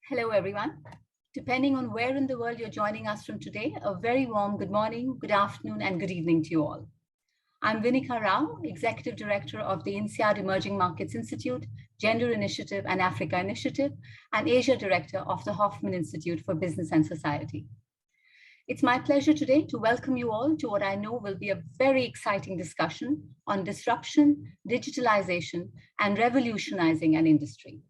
Hello, everyone. Depending on where in the world you're joining us from today, a very warm good morning, good afternoon, and good evening to you all. I'm Vinika Rao, Executive Director of the INSEAD Emerging Markets Institute, Gender Initiative and Africa Initiative, and Asia Director of the Hoffman Institute for Business and Society. It's my pleasure today to welcome you all to what I know will be a very exciting discussion on disruption, digitalization, and revolutionizing an industry.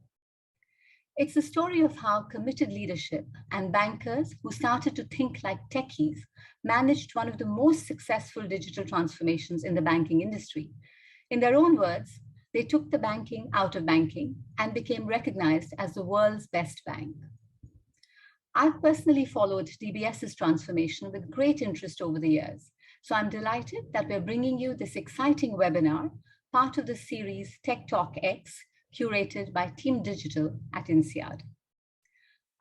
It's the story of how committed leadership and bankers who started to think like techies managed one of the most successful digital transformations in the banking industry. In their own words, they took the banking out of banking and became recognized as the world's best bank. I've personally followed DBS's transformation with great interest over the years, so I'm delighted that we're bringing you this exciting webinar, part of the series Tech Talk X, curated by Team Digital at INSEAD.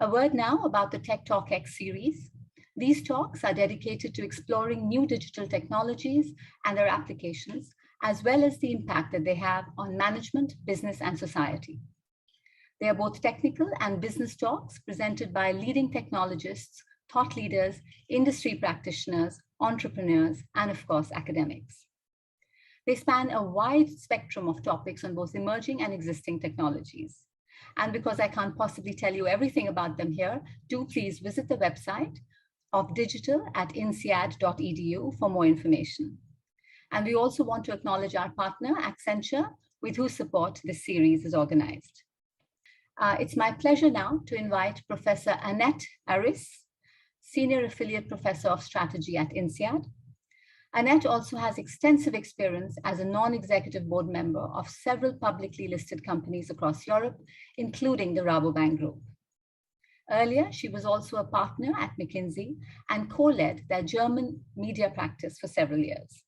A word now about the Tech Talk X series. These talks are dedicated to exploring new digital technologies and their applications, as well as the impact that they have on management, business, and society. They are both technical and business talks presented by leading technologists, thought leaders, industry practitioners, entrepreneurs, and of course, academics. They span a wide spectrum of topics on both emerging and existing technologies. And because I can't possibly tell you everything about them here, do please visit the website of digital@insead.edu for more information. And we also want to acknowledge our partner, Accenture, with whose support this series is organized. It's my pleasure now to invite Professor Annet Aris, Senior Affiliate Professor of Strategy at INSEAD. Annet also has extensive experience as a non-executive board member of several publicly listed companies across Europe, including the Rabobank Group. Earlier, she was also a partner at McKinsey and co-led their German media practice for several years.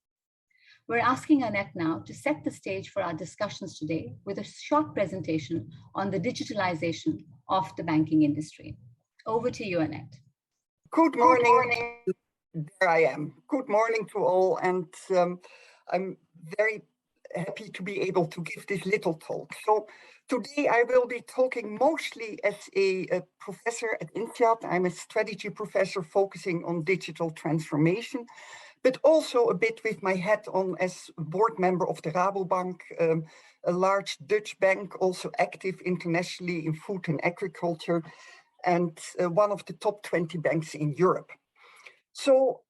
We're asking Annet now to set the stage for our discussions today with a short presentation on the digitalization of the banking industry. Over to you, Annet. Good morning. There I am. Good morning to all, and I'm very happy to be able to give this little talk. So today I will be talking mostly as a professor at INSEAD. I'm a strategy professor focusing on digital transformation, but also a bit with my hat on as board member of the Rabobank, a large Dutch bank, also active internationally in food and agriculture, and one of the top 20 banks in Europe. So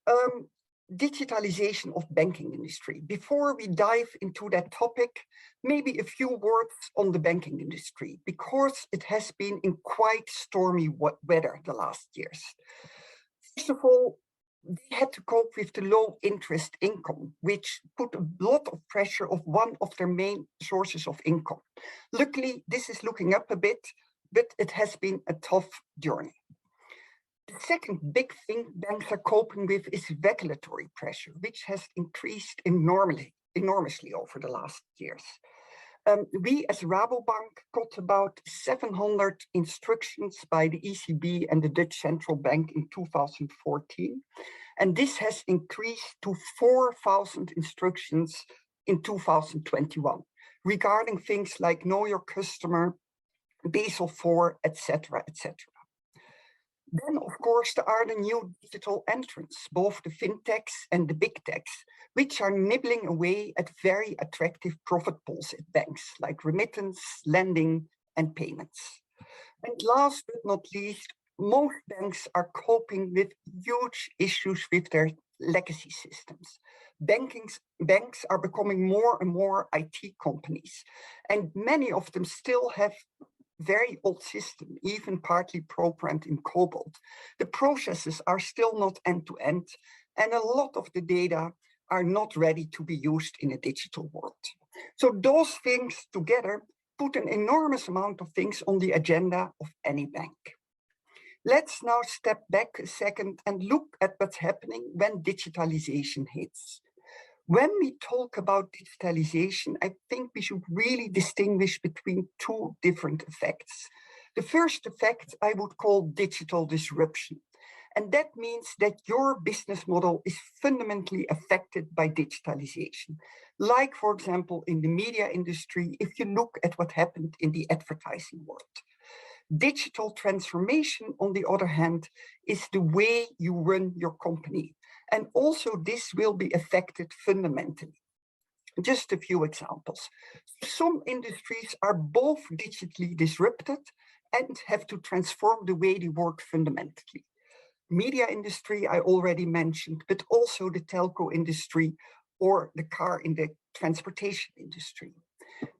digitalization of banking industry. Before we dive into that topic, maybe a few words on the banking industry, because it has been in quite stormy weather the last years. First of all, they had to cope with the low interest income, which put a lot of pressure on one of their main sources of income. Luckily, this is looking up a bit, but it has been a tough journey. The second big thing banks are coping with is regulatory pressure, which has increased enormously over the last years. We as Rabobank got about 700 instructions by the ECB and the Dutch Central Bank in 2014. And this has increased to 4,000 instructions in 2021 regarding things like know your customer, Basel IV, etc., etc. Then, of course, there are the new digital entrants, both the Fintechs and the Bigtechs, which are nibbling away at very attractive profit pools at banks like remittance, lending, and payments. And last but not least, most banks are coping with huge issues with their legacy systems. Banks are becoming more and more IT companies, and many of them still have very old system, even partly programmed in COBOL. The processes are still not end-to-end, and a lot of the data are not ready to be used in a digital world. So those things together put an enormous amount of things on the agenda of any bank. Let's now step back a second and look at what's happening when digitalization hits. When we talk about digitalization, I think we should really distinguish between two different effects. The first effect I would call digital disruption. And that means that your business model is fundamentally affected by digitalization. Like, for example, in the media industry, if you look at what happened in the advertising world. Digital transformation, on the other hand, is the way you run your company. And also this will be affected fundamentally. Just a few examples. Some industries are both digitally disrupted and have to transform the way they work fundamentally. Media industry, I already mentioned, but also the telco industry or the car in the transportation industry.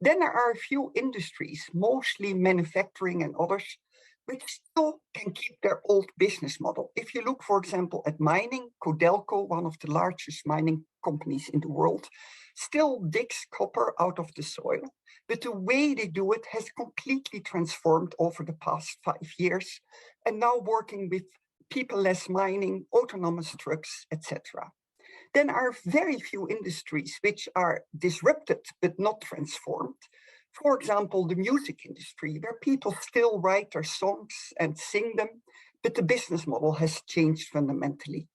Then there are a few industries, mostly manufacturing and others, which still can keep their old business model. If you look, for example, at mining, Codelco, one of the largest mining companies in the world, still digs copper out of the soil, but the way they do it has completely transformed over the past 5 years, and now working with people-less mining, autonomous trucks, etc. Then are very few industries which are disrupted but not transformed. For example, the music industry, where people still write their songs and sing them, but the business model has changed fundamentally.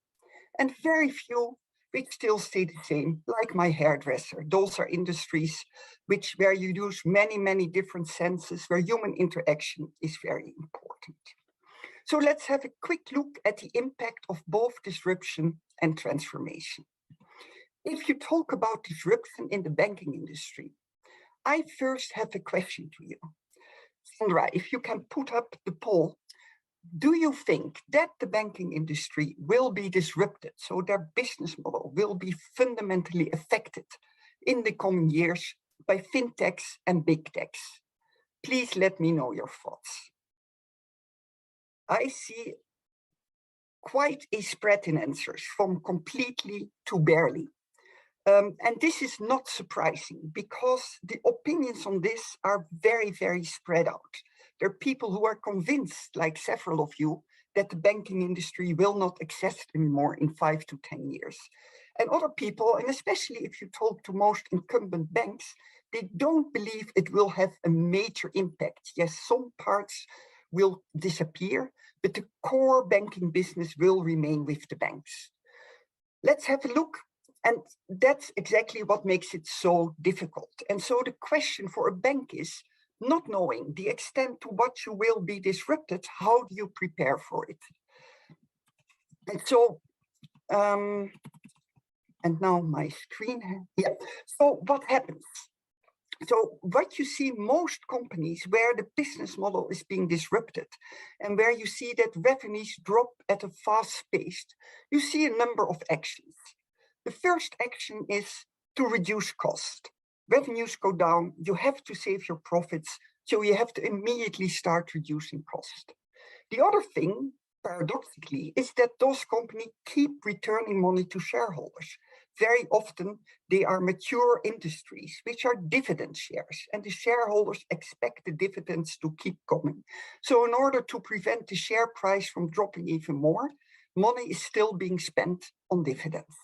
And very few which still stay the same, like my hairdresser. Those are industries where you use many different senses, where human interaction is very important. So let's have a quick look at the impact of both disruption and transformation. If you talk about disruption in the banking industry, I first have a question to you. Sandra, if you can put up the poll, do you think that the banking industry will be disrupted, so their business model will be fundamentally affected in the coming years by Fintechs and Bigtechs? Please let me know your thoughts. I see quite a spread in answers, from completely to barely. And this is not surprising, because the opinions on this are very spread out. There are people who are convinced, like several of you, that the banking industry will not exist anymore in 5 to 10 years. And other people, and especially if you talk to most incumbent banks, they don't believe it will have a major impact. Yes, some parts will disappear, but the core banking business will remain with the banks. Let's have a look. And that's exactly what makes it so difficult. And so the question for a bank is, not knowing the extent to what you will be disrupted, how do you prepare for it? And so, and now my screen, yeah. So what happens? So what you see most companies where the business model is being disrupted and where you see that revenues drop at a fast pace, you see a number of actions. The first action is to reduce cost. Revenues go down, you have to save your profits, so you have to immediately start reducing cost. The other thing, paradoxically, is that those companies keep returning money to shareholders. Very often, they are mature industries, which are dividend shares, and the shareholders expect the dividends to keep coming. So in order to prevent the share price from dropping even more, money is still being spent on dividends.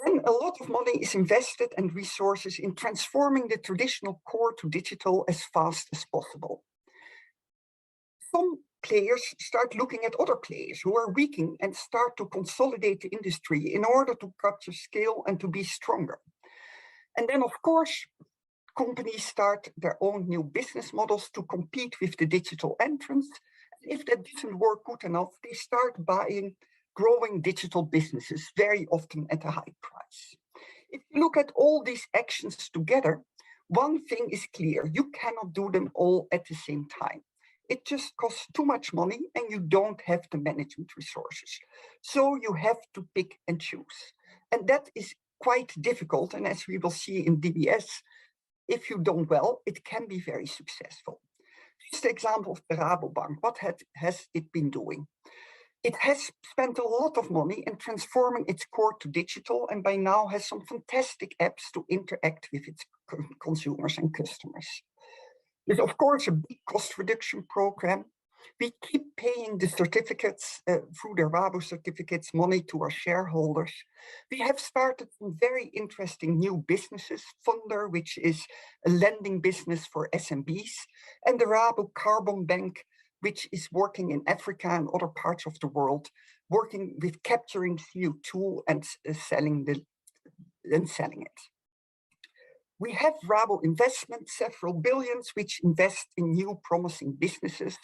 Then a lot of money is invested and resources in transforming the traditional core to digital as fast as possible. Some players start looking at other players who are weakening and start to consolidate the industry in order to capture scale and to be stronger. And then, of course, companies start their own new business models to compete with the digital entrants. If that doesn't work good enough, they start buying growing digital businesses, very often at a high price. If you look at all these actions together, one thing is clear: you cannot do them all at the same time. It just costs too much money and you don't have the management resources. So you have to pick and choose. And that is quite difficult. And as we will see in DBS, if you don't well, it can be very successful. Just the example of the Rabobank, what has it been doing? It has spent a lot of money in transforming its core to digital, and by now has some fantastic apps to interact with its consumers and customers. There's, of course, a big cost reduction program. We keep paying the certificates through the Rabo certificates money to our shareholders. We have started some very interesting new businesses, Funder, which is a lending business for SMBs, and the Rabo Carbon Bank, which is working in Africa and other parts of the world, working with capturing CO2 and selling it. We have Rabo Investment, several billions, which invest in new promising businesses.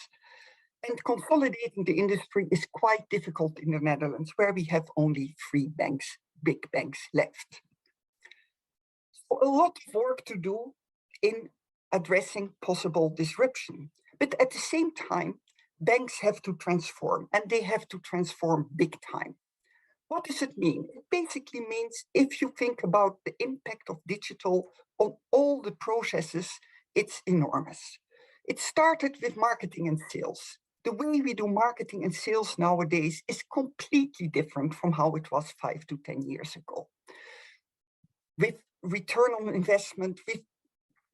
And consolidating the industry is quite difficult in the Netherlands, where we have only 3 banks, big banks left. So a lot of work to do in addressing possible disruption. But at the same time, banks have to transform, and they have to transform big time. What does it mean? It basically means if you think about the impact of digital on all the processes, it's enormous. It started with marketing and sales. The way we do marketing and sales nowadays is completely different from how it was 5 to 10 years ago. With return on investment, with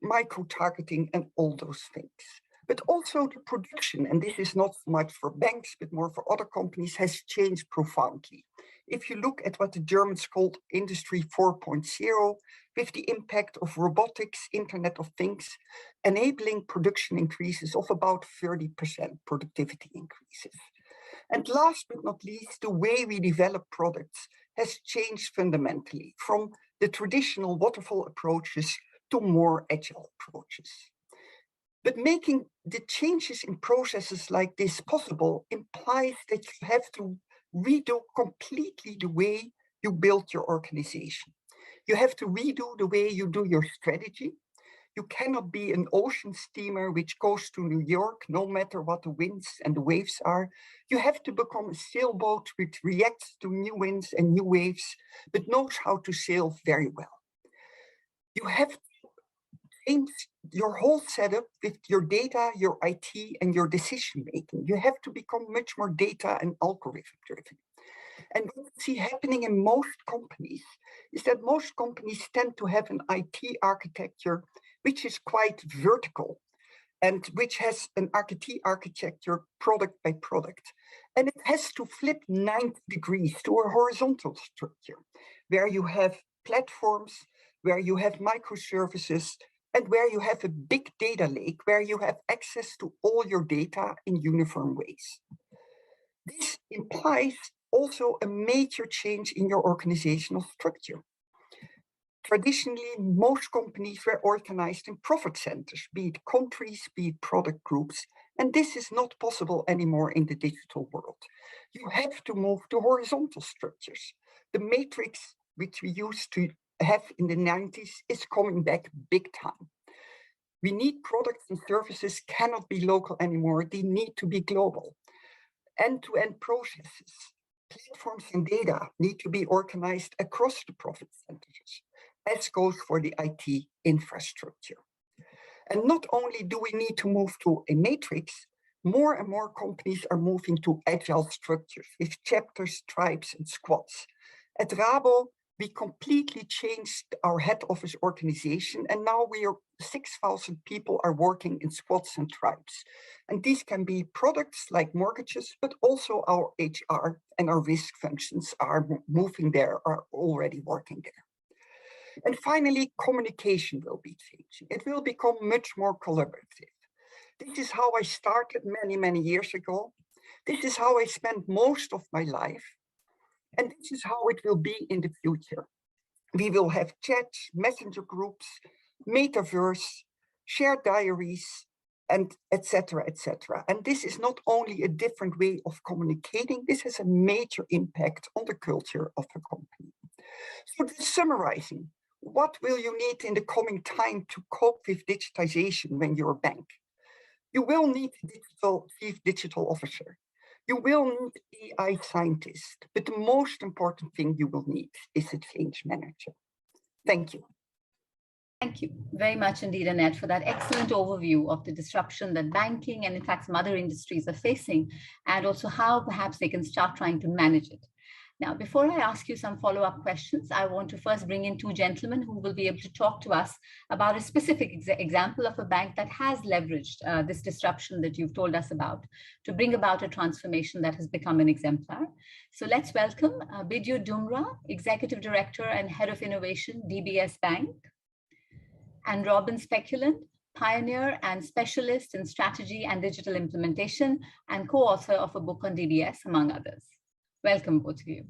micro-targeting and all those things. But also the production, and this is not so much for banks, but more for other companies, has changed profoundly. If you look at what the Germans called Industry 4.0, with the impact of robotics, Internet of Things, enabling production increases of about 30% productivity increases. And last but not least, the way we develop products has changed fundamentally from the traditional waterfall approaches to more agile approaches. But making the changes in processes like this possible implies that you have to redo completely the way you build your organization. You have to redo the way you do your strategy. You cannot be an ocean steamer which goes to New York, no matter what the winds and the waves are. You have to become a sailboat which reacts to new winds and new waves, but knows how to sail very well. You have to change your whole setup with your data, your IT, and your decision making. You have to become much more data and algorithm driven. And what we see happening in most companies is that most companies tend to have an IT architecture which is quite vertical and which has an IT architecture product by product. And it has to flip 90 degrees to a horizontal structure where you have platforms, where you have microservices, and where you have a big data lake where you have access to all your data in uniform ways. This implies also a major change in your organizational structure. Traditionally, most companies were organized in profit centers, be it countries, be it product groups, and this is not possible anymore in the digital world. You have to move to horizontal structures. The matrix which we used to have in the 90s is coming back big time. We need products and services cannot be local anymore. They need to be global. End-to-end processes, platforms and data need to be organized across the profit centers, as goes for the IT infrastructure. And not only do we need to move to a matrix, more and more companies are moving to agile structures with chapters, tribes, and squads. At Rabo, we completely changed our head office organization, and now we are 6,000 people are working in squads and tribes. And these can be products like mortgages, but also our HR and our risk functions are moving there, are already working there. And finally, communication will be changing. It will become much more collaborative. This is how I started many, many years ago. This is how I spent most of my life. And this is how it will be in the future. We will have chats, messenger groups, metaverse, shared diaries, and etc., etc. And this is not only a different way of communicating, this has a major impact on the culture of a company. So summarizing, what will you need in the coming time to cope with digitization when you're a bank? You will need a chief digital officer. You will need AI scientist, but the most important thing you will need is a change manager. Thank you. Thank you very much indeed, Annette, for that excellent overview of the disruption that banking and in fact some other industries are facing, and also how perhaps they can start trying to manage it. Now, before I ask you some follow-up questions, I want to first bring in two gentlemen who will be able to talk to us about a specific example of a bank that has leveraged this disruption that you've told us about to bring about a transformation that has become an exemplar. So let's welcome Bidyut Dumra, Executive Director and Head of Innovation, DBS Bank, and Robin Speculand, pioneer and specialist in strategy and digital implementation and co-author of a book on DBS, among others. Welcome, both of you.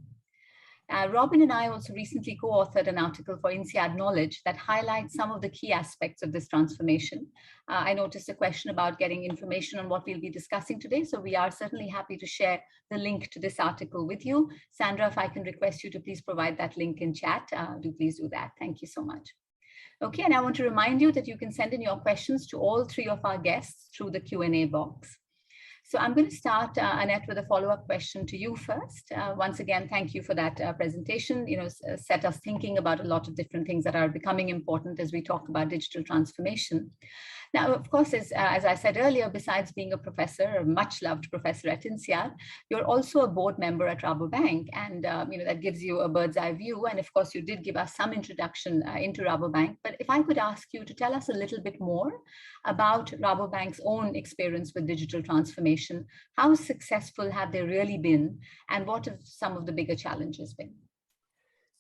Robin and I also recently co-authored an article for INSEAD Knowledge that highlights some of the key aspects of this transformation. I noticed a question about getting information on what we'll be discussing today, so we are certainly happy to share the link to this article with you. Sandra, if I can request you to please provide that link in chat, please do that. Thank you so much. Okay, and I want to remind you that you can send in your questions to all three of our guests through the Q&A box. So I'm going to start, Annet, with a follow-up question to you first. Once again, thank you for that presentation. Set us thinking about a lot of different things that are becoming important as we talk about digital transformation. Now, of course, as I said earlier, besides being a professor, a much-loved professor at INSEAD, you're also a board member at Rabobank, and that gives you a bird's eye view. And of course, you did give us some introduction into Rabobank. But if I could ask you to tell us a little bit more about Rabobank's own experience with digital transformation, how successful have they really been, and what have some of the bigger challenges been?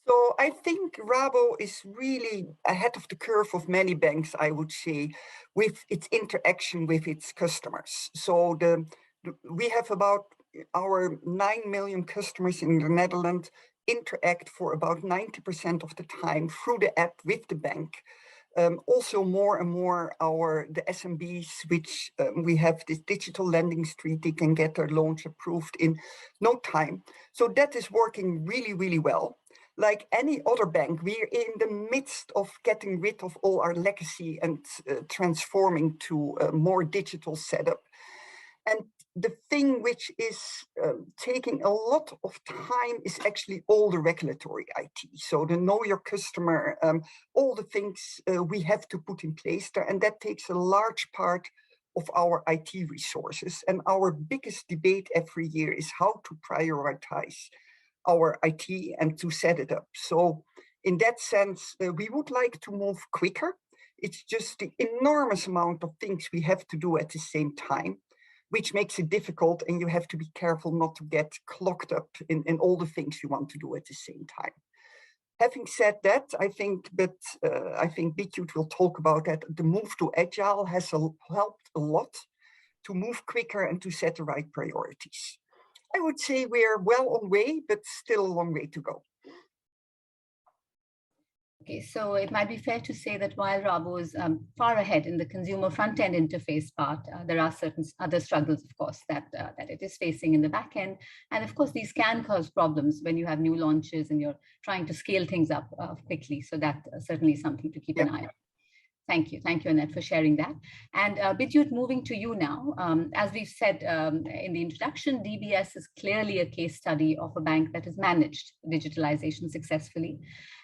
So I think Rabo is really ahead of the curve of many banks, I would say, with its interaction with its customers. So we have about our 9 million customers in the Netherlands interact for about 90% of the time through the app with the bank. Also more and more the SMBs, which we have this digital lending street, they can get their loans approved in no time. So that is working really, really well. Like any other bank, we're in the midst of getting rid of all our legacy and transforming to a more digital setup. And the thing which is taking a lot of time is actually all the regulatory IT. So the know your customer, all the things we have to put in place there. And that takes a large part of our IT resources. And our biggest debate every year is how to prioritize our IT and to set it up. So in that sense, we would like to move quicker. It's just the enormous amount of things we have to do at the same time, which makes it difficult, and you have to be careful not to get clogged up in all the things you want to do at the same time. Having said that, I think Bidyut will talk about that. The move to Agile has helped a lot to move quicker and to set the right priorities. I would say we're well on way, but still a long way to go. Okay, so it might be fair to say that while Rabo is far ahead in the consumer front-end interface part, there are certain other struggles, of course, that it is facing in the back end. And of course, these can cause problems when you have new launches and you're trying to scale things up quickly. So that certainly is something to keep an eye on. Thank you, Annet, for sharing that. And Bidyut, moving to you now. As we've said in the introduction, DBS is clearly a case study of a bank that has managed digitalization successfully.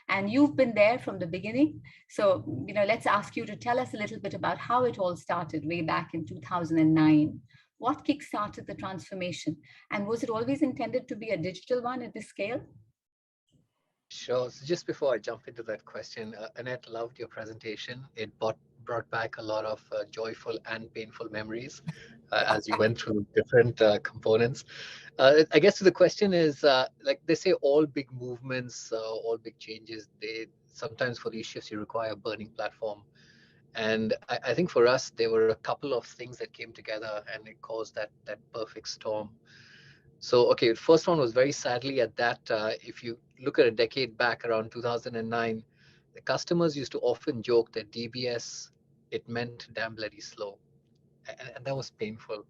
And you've been there from the beginning. So, let's ask you to tell us a little bit about how it all started way back in 2009. What kickstarted the transformation? And was it always intended to be a digital one at this scale? Sure. So just before I jump into that question, Annet, loved your presentation. It brought back a lot of joyful and painful memories as you went through different components. I guess the question is, like they say, all big movements, all big changes, sometimes for these shifts, you require a burning platform. And I think for us, there were a couple of things that came together and it caused that perfect storm. So, okay, first one was very sadly at that, if you look at a decade back around 2009, the customers used to often joke that DBS, it meant damn bloody slow. And that was painful.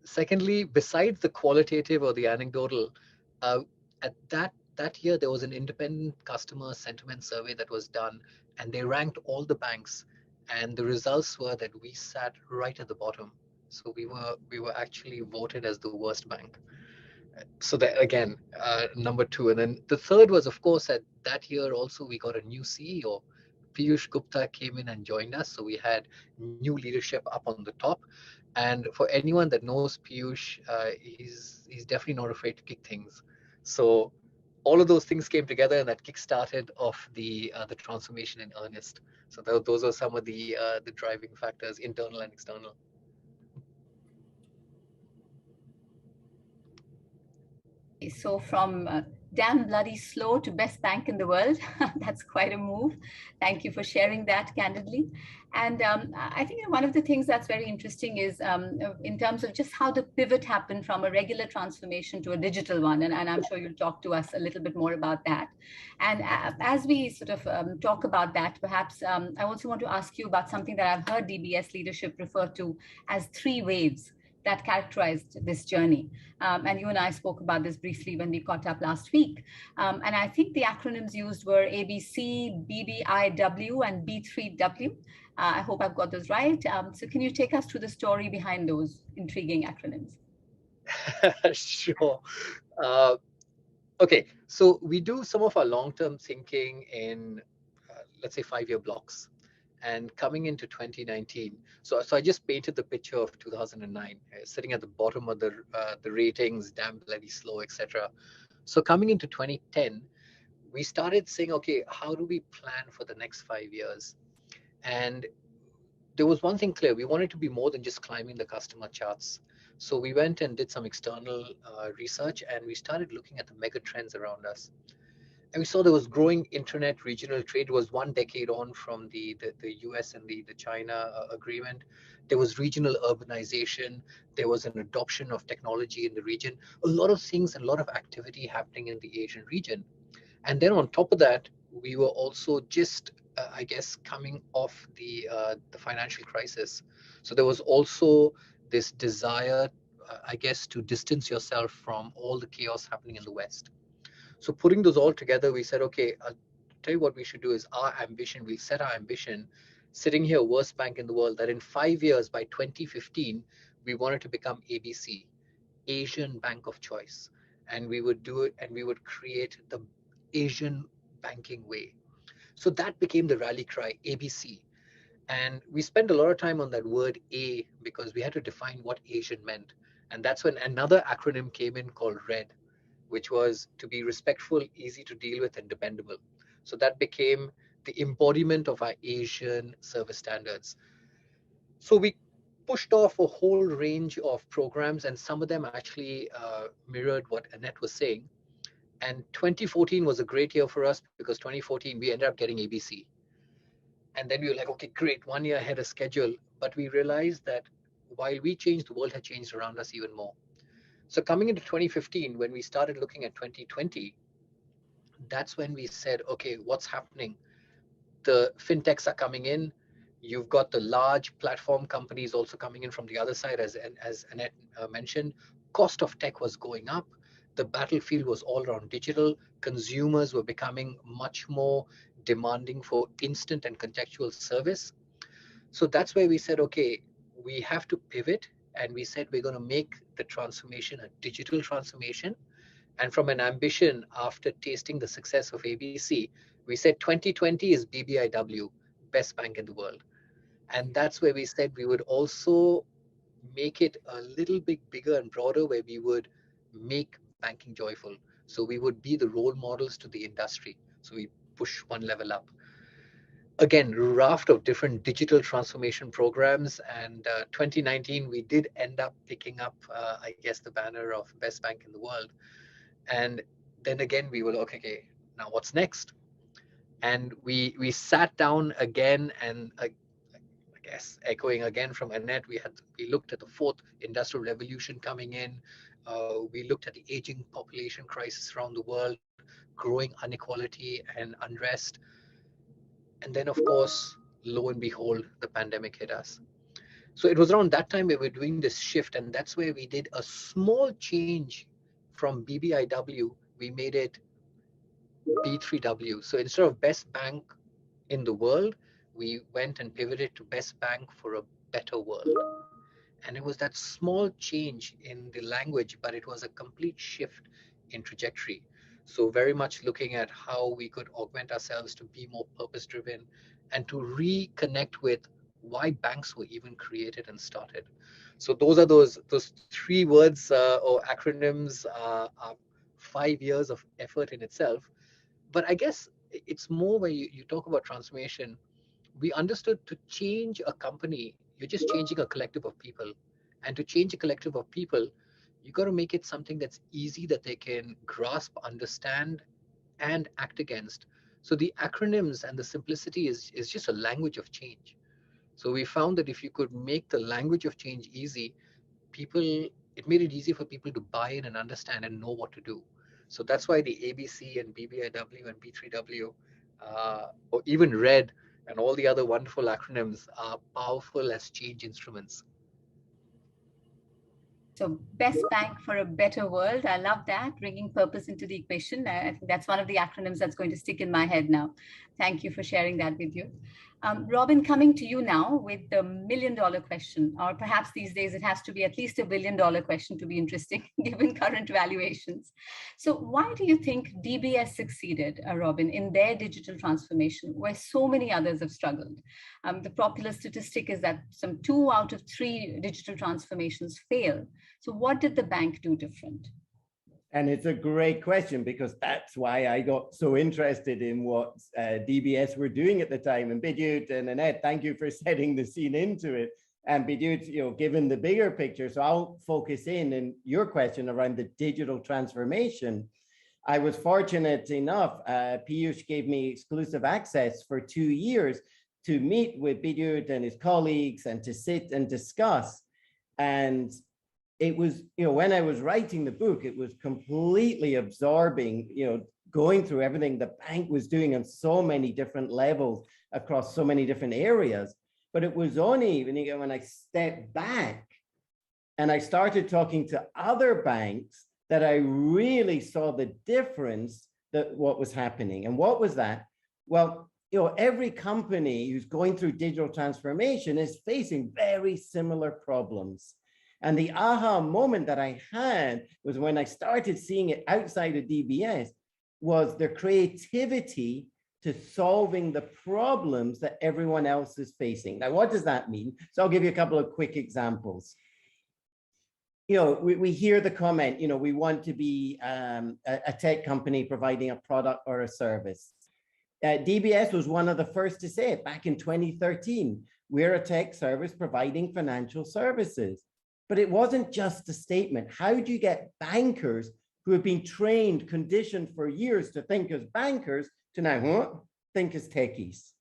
Secondly, besides the qualitative or the anecdotal, at that year, there was an independent customer sentiment survey that was done, and they ranked all the banks. And the results were that we sat right at the bottom. So we were actually voted as the worst bank. So that again, number two. And then the third was, of course, at that year also we got a new CEO. Piyush Gupta came in and joined us. So we had new leadership up on the top. And for anyone that knows Piyush, he's definitely not afraid to kick things. So all of those things came together, and that kick-started off the transformation in earnest. So those are some of the driving factors, internal and external. So from damn bloody slow to best bank in the world. That's quite a move. Thank you for sharing that candidly. And I think one of the things that's very interesting is in terms of just how the pivot happened from a regular transformation to a digital one. And I'm sure you'll talk to us a little bit more about that. And as we sort of talk about that, perhaps I also want to ask you about something that I've heard DBS leadership refer to as three waves that characterized this journey. And you and I spoke about this briefly when we caught up last week. And I think the acronyms used were ABC, BBIW, and B3W. I hope I've got those right. So can you take us through the story behind those intriguing acronyms? Sure. Uh, okay, so we do some of our long-term thinking in, let's say, 5-year blocks. And coming into 2019, so I just painted the picture of 2009, sitting at the bottom of the ratings, damn bloody slow, etc. So coming into 2010, we started saying, okay, how do we plan for the next 5 years? And there was one thing clear: we wanted to be more than just climbing the customer charts. So we went and did some external research, and we started looking at the mega trends around us. And we saw there was growing internet regional trade. It was 1 decade on from the US and the China agreement. There was regional urbanization. There was an adoption of technology in the region. A lot of things and a lot of activity happening in the Asian region. And then on top of that, we were also just, I guess, coming off the financial crisis. So there was also this desire, I guess, to distance yourself from all the chaos happening in the West. So putting those all together, we said, okay, I'll tell you what we should do is our ambition. We set our ambition, sitting here, worst bank in the world, that in 5 years, by 2015, we wanted to become ABC, Asian Bank of Choice. And we would do it, and we would create the Asian banking way. So that became the rally cry, ABC. And we spent a lot of time on that word A because we had to define what Asian meant. And that's when another acronym came in called RED, which was to be respectful, easy to deal with, and dependable. So that became the embodiment of our Asian service standards. So we pushed off a whole range of programs, and some of them actually mirrored what Annet was saying. And 2014 was a great year for us because 2014 we ended up getting ABC. And then we were like, okay, great, 1 year ahead of schedule. But we realized that while we changed, the world had changed around us even more. So coming into 2015, when we started looking at 2020, that's when we said, okay, what's happening? The fintechs are coming in. You've got the large platform companies also coming in from the other side, as Annette mentioned. Cost of tech was going up. The battlefield was all around digital. Consumers were becoming much more demanding for instant and contextual service. So that's where we said, okay, we have to pivot. And we said we're going to make the transformation a digital transformation. And from an ambition, after tasting the success of ABC, we said 2020 is BBIW, best bank in the world. And that's where we said we would also make it a little bit bigger and broader, where we would make banking joyful. So we would be the role models to the industry. So we push one level up. Again, raft of different digital transformation programs. And 2019, we did end up picking up, I guess, the banner of best bank in the world. And then again, we were like, okay, now what's next? And we sat down again, and I guess echoing again from Annette, we looked at the fourth industrial revolution coming in. We looked at the aging population crisis around the world, growing inequality and unrest. And then, of course, lo and behold, the pandemic hit us. So it was around that time we were doing this shift, and that's where we did a small change from BBIW. We made it B3W. So instead of best bank in the world, we went and pivoted to best bank for a better world. And it was that small change in the language, but it was a complete shift in trajectory. So very much looking at how we could augment ourselves to be more purpose driven and to reconnect with why banks were even created and started. So those three words or acronyms are 5 years of effort in itself. But I guess it's more where you talk about transformation. We understood to change a company, you're just changing a collective of people. And to change a collective of people, You got to make it something that's easy that they can grasp, understand, and act against. So the acronyms and the simplicity is just a language of change. So we found that if you could make the language of change easy, it made it easy for people to buy in and understand and know what to do. So that's why the ABC and BBIW and B3W, or even RED and all the other wonderful acronyms are powerful as change instruments. So best bank for a better world. I love that, bringing purpose into the equation. I think that's one of the acronyms that's going to stick in my head now. Thank you for sharing that with you. Robin, coming to you now with the $1 million question, or perhaps these days it has to be at least $1 billion question to be interesting, given current valuations. So why do you think DBS succeeded, Robin, in their digital transformation, where so many others have struggled? The popular statistic is that some 2 out of 3 digital transformations fail. So what did the bank do different? And it's a great question, because that's why I got so interested in what DBS were doing at the time. And Bidyut and Annet, thank you for setting the scene into it. And Bidyut, given the bigger picture, so I'll focus in your question around the digital transformation. I was fortunate enough, Piyush gave me exclusive access for 2 years to meet with Bidyut and his colleagues and to sit and discuss. And it was, when I was writing the book, it was completely absorbing, going through everything the bank was doing on so many different levels across so many different areas. But it was only when I stepped back and I started talking to other banks that I really saw the difference that what was happening. And what was that? Well, every company who's going through digital transformation is facing very similar problems. And the aha moment that I had was when I started seeing it outside of DBS, was their creativity to solving the problems that everyone else is facing. Now, what does that mean? So I'll give you a couple of quick examples. We hear the comment, we want to be a tech company providing a product or a service. DBS was one of the first to say it back in 2013. We're a tech service providing financial services. But it wasn't just a statement. How do you get bankers who have been trained, conditioned for years to think as bankers to now think as techies?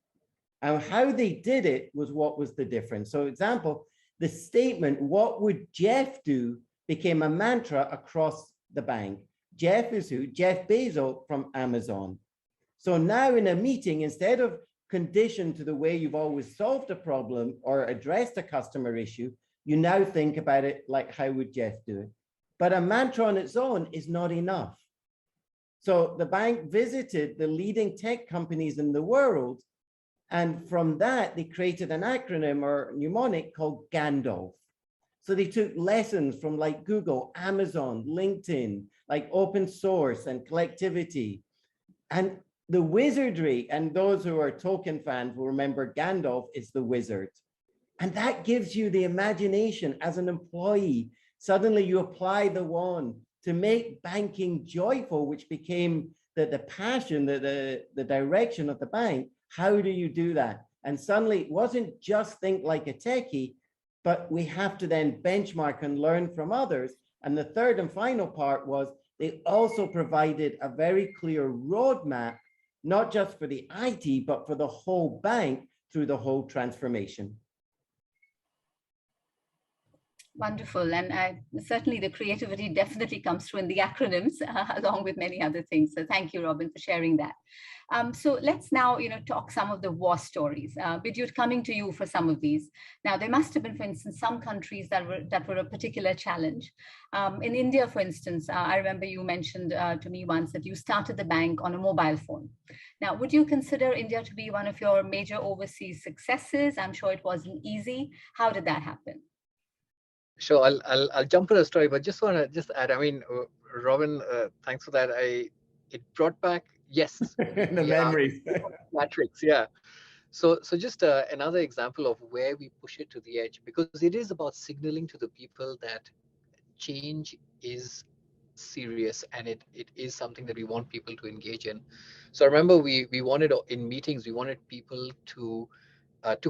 And how they did it was what was the difference. So example, the statement, what would Jeff do, became a mantra across the bank. Jeff is who? Jeff Bezos from Amazon. So now in a meeting, instead of conditioned to the way you've always solved a problem or addressed a customer issue, you now think about it like, how would Jeff do it? But a mantra on its own is not enough. So the bank visited the leading tech companies in the world. And from that, they created an acronym or mnemonic called Gandalf. So they took lessons from like Google, Amazon, LinkedIn, like open source and collectivity. And the wizardry, and those who are Tolkien fans will remember Gandalf is the wizard. And that gives you the imagination as an employee. Suddenly you apply the wand to make banking joyful, which became the passion, the direction of the bank. How do you do that? And suddenly it wasn't just think like a techie, but we have to then benchmark and learn from others. And the third and final part was they also provided a very clear roadmap, not just for the IT, but for the whole bank through the whole transformation. Wonderful. And certainly the creativity definitely comes through in the acronyms, along with many other things. So thank you, Robin, for sharing that. So let's now, talk some of the war stories. Bidyut, coming to you for some of these. Now, there must have been, for instance, some countries that were a particular challenge. In India, for instance, I remember you mentioned to me once that you started the bank on a mobile phone. Now, would you consider India to be one of your major overseas successes? I'm sure it wasn't easy. How did that happen? Sure, I'll jump to the story, but just want to add. I mean, Robin, thanks for that. It brought back the memories. Matrix, yeah. So just another example of where we push it to the edge, because it is about signaling to the people that change is serious and it is something that we want people to engage in. So I remember we wanted in meetings, we wanted people to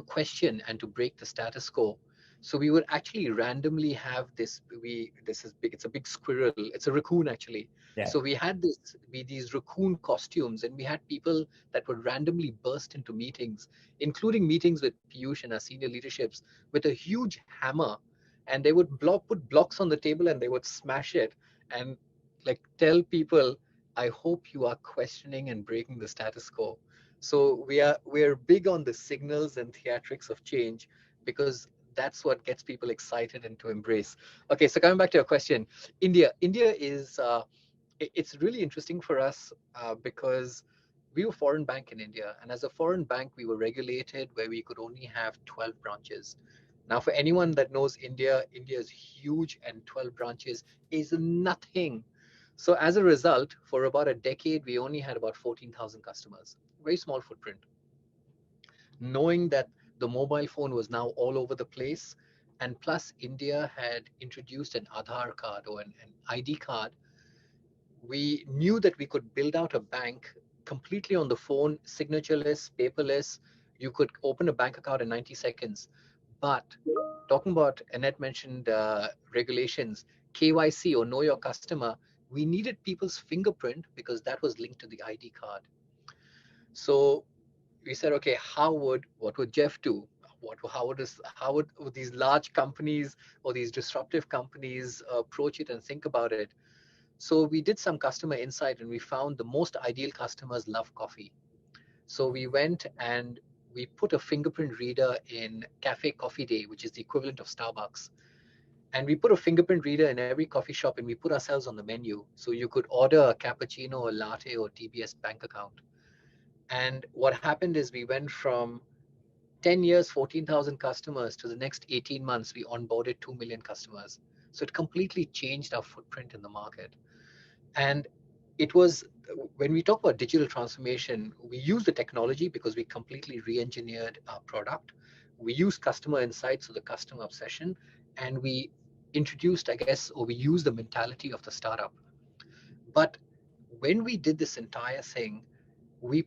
question and to break the status quo. So we would actually randomly have this. This is big. It's a big squirrel. It's a raccoon actually. Yeah. So we had these raccoon costumes, and we had people that would randomly burst into meetings, including meetings with Piyush and our senior leaderships, with a huge hammer, and they would put blocks on the table and they would smash it and like tell people, I hope you are questioning and breaking the status quo. So we're big on the signals and theatrics of change, because that's what gets people excited and to embrace. Okay, so coming back to your question, India is it's really interesting for us because we were a foreign bank in India, and as a foreign bank, we were regulated where we could only have 12 branches. Now, for anyone that knows India, India is huge, and 12 branches is nothing. So as a result, for about a decade, we only had about 14,000 customers, very small footprint. Knowing that the mobile phone was now all over the place, and plus India had introduced an Aadhaar card or an ID card, we knew that we could build out a bank completely on the phone, signatureless, paperless. You could open a bank account in 90 seconds. But talking about, Annette mentioned regulations, KYC or know your customer, we needed people's fingerprint because that was linked to the ID card. So we said, okay, what would Jeff do? How would these large companies or these disruptive companies approach it and think about it? So we did some customer insight and we found the most ideal customers love coffee. So we went and we put a fingerprint reader in Cafe Coffee Day, which is the equivalent of Starbucks. And we put a fingerprint reader in every coffee shop and we put ourselves on the menu. So you could order a cappuccino, a latte, or DBS bank account. And what happened is we went from 10 years, 14,000 customers to the next 18 months, we onboarded 2 million customers. So it completely changed our footprint in the market. And it was, when we talk about digital transformation, we use the technology because we completely re-engineered our product. We use customer insights, so the customer obsession, and we introduced, I guess, or we used the mentality of the startup. But when we did this entire thing, we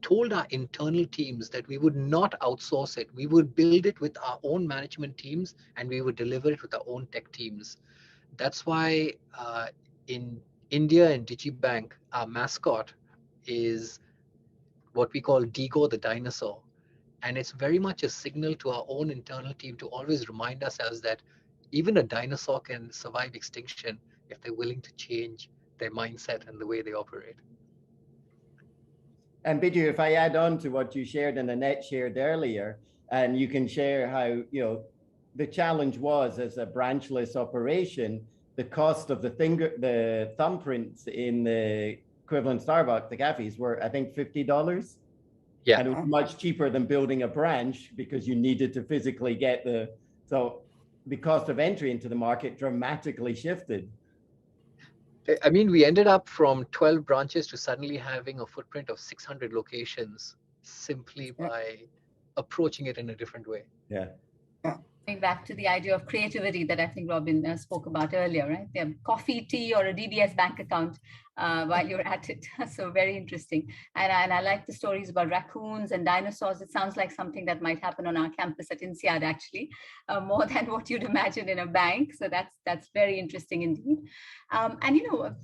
told our internal teams that we would not outsource it. We would build it with our own management teams and we would deliver it with our own tech teams. That's why in India and Digibank, our mascot is what we call Digo the dinosaur. And it's very much a signal to our own internal team to always remind ourselves that even a dinosaur can survive extinction if they're willing to change their mindset and the way they operate. And Bidyut, if I add on to what you shared and Annet shared earlier, and you can share how, the challenge was as a branchless operation, the cost of the thumbprints in the equivalent Starbucks, the cafes were, I think, $50. Yeah. And it was much cheaper than building a branch because you needed to physically get so the cost of entry into the market dramatically shifted. I mean, we ended up from 12 branches to suddenly having a footprint of 600 locations simply by approaching it in a different way. Yeah. Going back to the idea of creativity that I think Robin spoke about earlier, right? They have coffee, tea, or a DBS bank account while you're at it. So very interesting. And I like the stories about raccoons and dinosaurs. It sounds like something that might happen on our campus at INSEAD, actually, more than what you'd imagine in a bank. So that's very interesting indeed. And,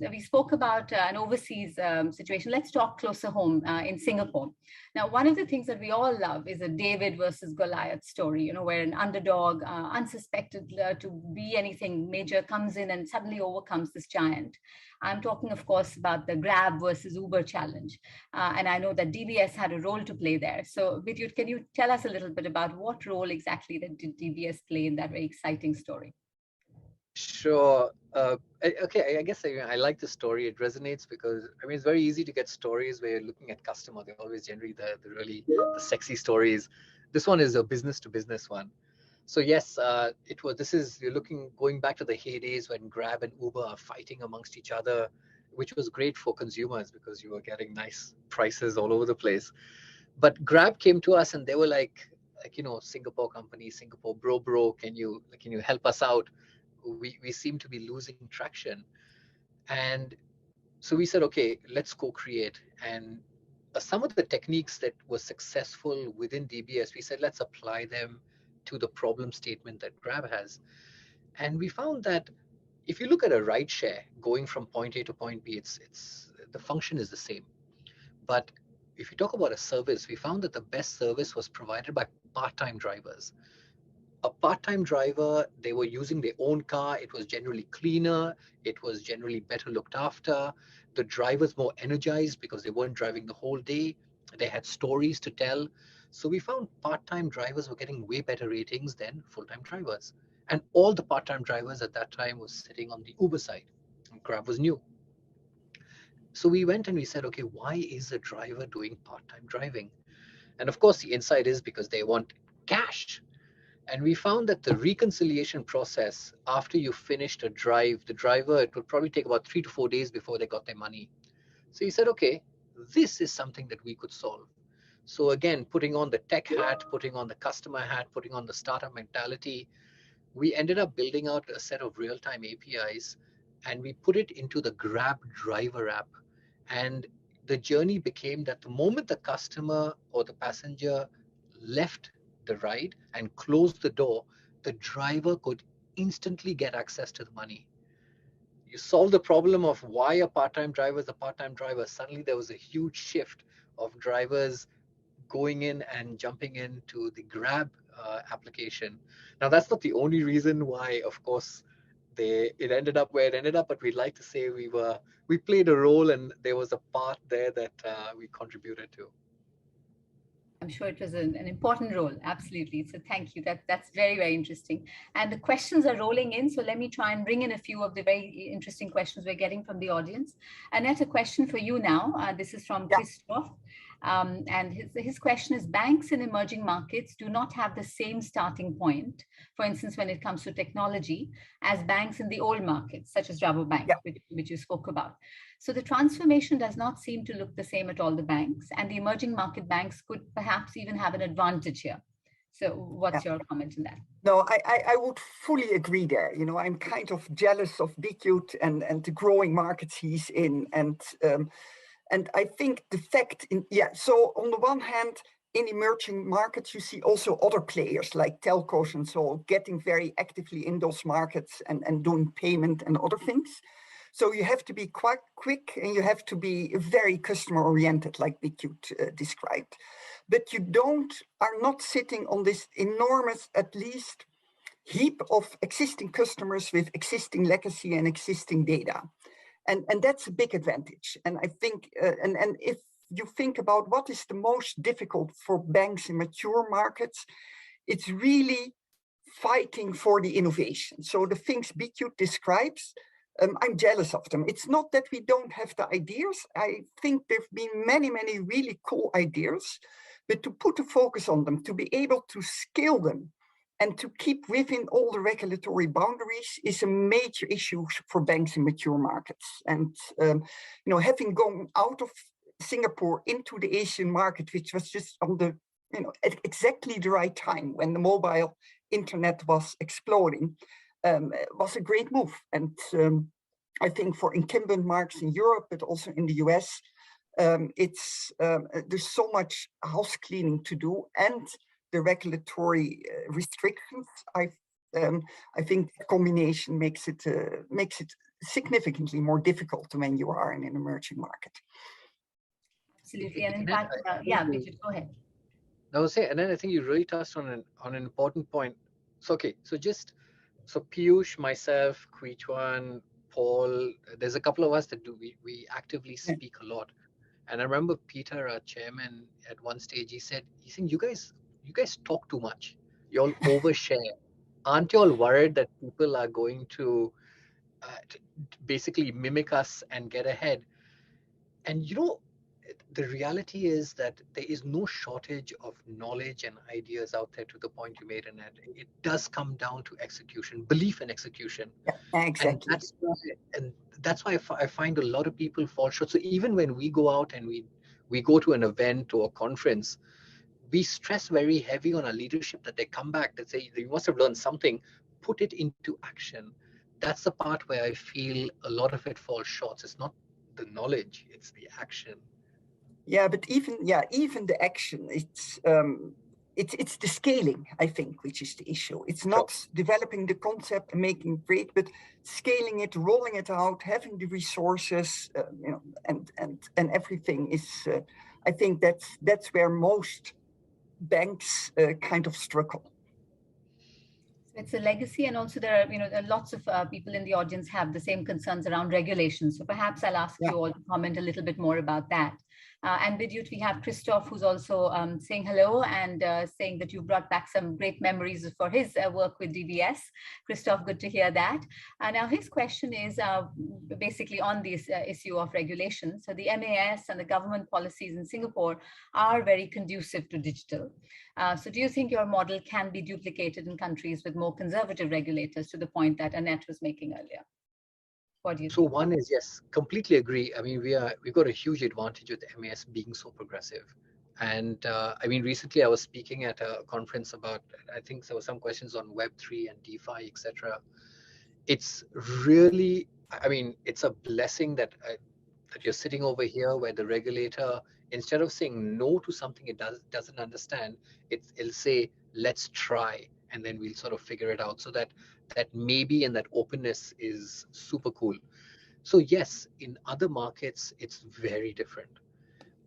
we spoke about an overseas situation. Let's talk closer home in Singapore. Now, one of the things that we all love is a David versus Goliath story, where an underdog, unsuspected to be anything major, comes in and suddenly overcomes this giant. I'm talking, of course, about the Grab versus Uber challenge. And I know that DBS had a role to play there. So, Bidyut, can you tell us a little bit about what role exactly that did DBS play in that very exciting story? Sure. Okay, I guess I like the story. It resonates because, it's very easy to get stories where you're looking at customer. They're always generally the the sexy stories. This one is a business to business one. So yes, you're going back to the heydays when Grab and Uber are fighting amongst each other, which was great for consumers because you were getting nice prices all over the place. But Grab came to us and they were like, Singapore company, Singapore bro, can you help us out? We seem to be losing traction. And so we said, okay, let's co-create. And some of the techniques that were successful within DBS, we said, let's apply them to the problem statement that Grab has. And we found that if you look at a ride share going from point A to point B, it's the function is the same. But if you talk about a service, we found that the best service was provided by part-time drivers. A part-time driver, they were using their own car. It was generally cleaner. It was generally better looked after. The drivers more energized because they weren't driving the whole day. They had stories to tell. So we found part-time drivers were getting way better ratings than full-time drivers. And all the part-time drivers at that time was sitting on the Uber side. Grab was new. So we went and we said, okay, why is a driver doing part-time driving? And of course, the insight is because they want cash. And we found that the reconciliation process, after you finished a drive, the driver, it would probably take about 3 to 4 days before they got their money. So he said, okay, this is something that we could solve. So again, putting on the tech hat, putting on the customer hat, putting on the startup mentality, we ended up building out a set of real-time APIs, and we put it into the Grab driver app. And the journey became that the moment the customer or the passenger left the ride and closed the door, the driver could instantly get access to the money. You solve the problem of why a part-time driver is a part-time driver. Suddenly there was a huge shift of drivers going in and jumping into the Grab application. Now, that's not the only reason why, of course, it ended up where it ended up, but we'd like to say we played a role and there was a part there that we contributed to. I'm sure it was an important role. Absolutely. So thank you. That's very, very interesting. And the questions are rolling in. So let me try and bring in a few of the very interesting questions we're getting from the audience. Annette, a question for you now. This is from Christoph. And his question is, banks in emerging markets do not have the same starting point, for instance, when it comes to technology, as banks in the old markets, such as Rabobank, which you spoke about. So the transformation does not seem to look the same at all the banks, and the emerging market banks could perhaps even have an advantage here. So what's your comment on that? No, I would fully agree there. You know, I'm kind of jealous of Bidyut and the growing markets he's in. And I think the fact so on the one hand, in emerging markets, you see also other players like telcos and so getting very actively in those markets and doing payment and other things. So you have to be quite quick and you have to be very customer oriented, like Bidyut described. But you are not sitting on this enormous, at least, heap of existing customers with existing legacy and existing data. And that's a big advantage. And I think, and if you think about what is the most difficult for banks in mature markets, it's really fighting for the innovation. So the things Bidyut describes, I'm jealous of them. It's not that we don't have the ideas. I think there have been many, many really cool ideas, but to put a focus on them, to be able to scale them, and to keep within all the regulatory boundaries is a major issue for banks in mature markets. And having gone out of Singapore into the Asian market, which was just on the at exactly the right time when the mobile internet was exploding, was a great move. And I think for incumbent markets in Europe, but also in the US, there's so much house cleaning to do, and the regulatory restrictions. I think the combination makes it significantly more difficult when you are in an emerging market. Absolutely, and in fact, Bidyut, go ahead. I was saying, and then I think you really touched on an important point. So Piyush, myself, Kuichuan, Paul, there's a couple of us that we actively speak a lot. And I remember Peter, our chairman, at one stage, he said, you guys talk too much. You all overshare. Aren't you all worried that people are going to basically mimic us and get ahead? And the reality is that there is no shortage of knowledge and ideas out there, to the point you made, Annet. It does come down to execution, belief in execution. Yeah, exactly. And that's why I find a lot of people fall short. So even when we go out and we go to an event or a conference, we stress very heavy on our leadership that they come back, that say, you must have learned something, put it into action. That's the part where I feel a lot of it falls short. It's not the knowledge, it's the action. Yeah, but even the action, it's it's the scaling, I think, which is the issue. It's not developing the concept and making it great, but scaling it, rolling it out, having the resources, and everything is. I think that's where most banks kind of struggle. It's a legacy, and also there are lots of people in the audience have the same concerns around regulation. So perhaps I'll ask you all to comment a little bit more about that. And Bidyut, we have Christoph, who's also saying hello and saying that you brought back some great memories for his work with DBS. Christoph, good to hear that. Now his question is basically on this issue of regulation. So the MAS and the government policies in Singapore are very conducive to digital. So do you think your model can be duplicated in countries with more conservative regulators, to the point that Annet was making earlier? What do you think? One is, yes, completely agree. I mean, we've got a huge advantage with MAS being so progressive. And I mean, recently I was speaking at a conference about, I think there were some questions on Web3 and DeFi, etc. It's really, I mean, it's a blessing that you're sitting over here where the regulator, instead of saying no to something it doesn't understand, it'll say, let's try, and then we'll sort of figure it out. So that maybe, and that openness is super cool. So yes, in other markets, it's very different.